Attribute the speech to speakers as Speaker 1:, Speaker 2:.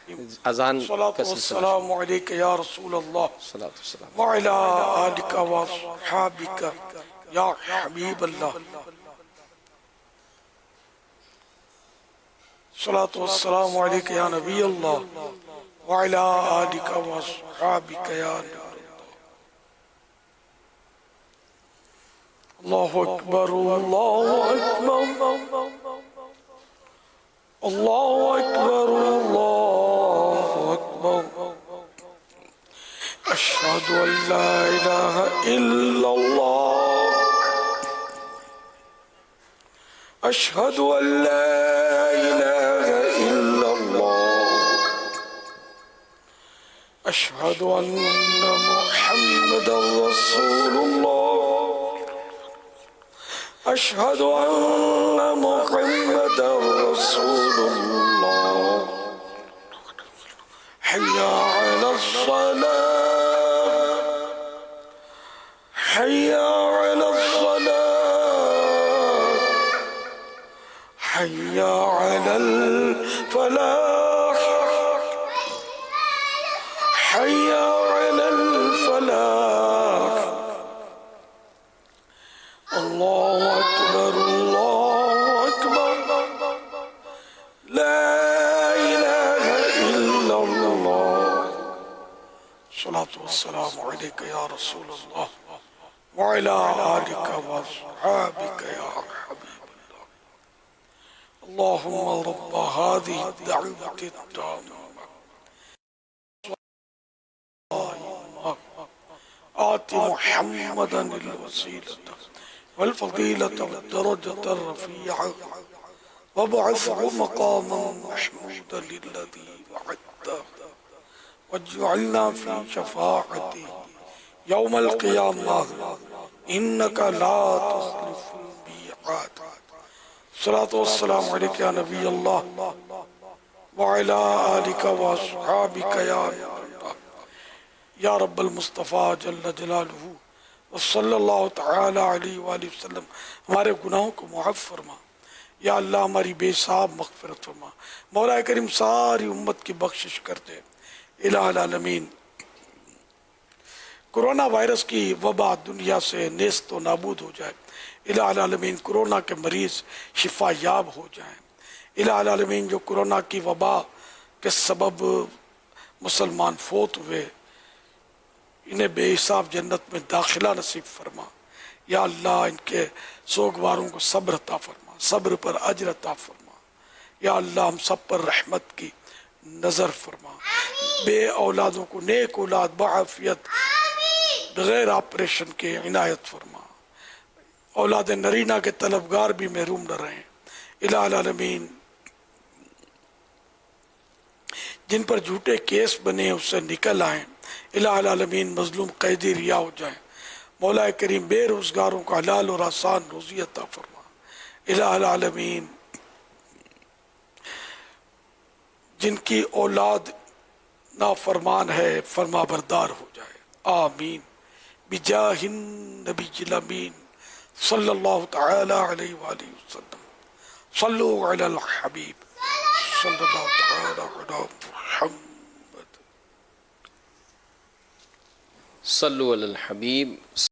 Speaker 1: اذان کا سلسلہ
Speaker 2: والسلام علیک یا رسول اللہ
Speaker 1: صلاۃ والسلام
Speaker 2: وعلی آلک واصحابک یا حبیب اللہ صلاۃ والسلام علیک یا نبی اللہ وعلی آلک واصحابک یا نبی اللہ اکبر اللہ اکبر اللہ اکبر اللہ اکبر اشہد ان لا الہ الا اللہ اشہد ان لا الہ الا اللہ اشہد ان محمد رسول اللہ اشہد ان محمد رسول اللہ حی علی الصلاة حی علی الصلاة حی علی الفلاح حی علی الفلاح اللہ اکبر اللہ اکبر لا الہ الا اللہ صلاۃ والسلام علیک یا رسول اللہ وعلی آلک واصحابک یا حبیب اللہ اللہم رب هذه الدعوة التامة آت محمدا الوسیلة والفضيلة والدرجة الرفيعة وابعثه مقاما محمودا الذي وعدته واجعلنا في شفاعته يوم القيامة إنك لا تخلف الميعاد صلاة والسلام عليك يا نبي الله وعلى آلك وأصحابك يا یا رب المصطفیٰ جل جلالہ وصلی اللہ تعالی علیہ وآلہ وسلم ہمارے گناہوں کو معاف فرما یا اللہ ہماری بے حساب مغفرت فرما مولا کریم ساری امت کی بخشش کر دے الہ العالمین کرونا وائرس کی وبا دنیا سے نیست و نابود ہو جائے الہ العالمین کرونا کے مریض شفا یاب ہو جائیں الہ العالمین جو کرونا کی وبا کے سبب مسلمان فوت ہوئے انہیں بے حساب جنت میں داخلہ نصیب فرما یا اللہ ان کے سوگواروں کو صبر عطا فرما صبر پر اجر عطا فرما یا اللہ ہم سب پر رحمت کی نظر فرما بے اولادوں کو نیک اولاد بعافیت بغیر آپریشن کے عنایت فرما اولاد نرینہ کے طلبگار بھی محروم نہ رہیں الہ العالمین جن پر جھوٹے کیس بنے اس سے نکل آئیں الہ العالمین مظلوم قیدی رہا ہو جائیں مولا کریم بے روزگاروں کا حلال اور آسان روزی عطا فرما الہ العالمین جن کی اولاد نافرمان ہے فرما بردار ہو جائے آمین بجاہ النبی الامین صلی اللہ تعالی علیہ وآلہ وسلم صلو علی الحبیب صلی اللہ تعالی علی محمد
Speaker 1: صلو علی الحبیب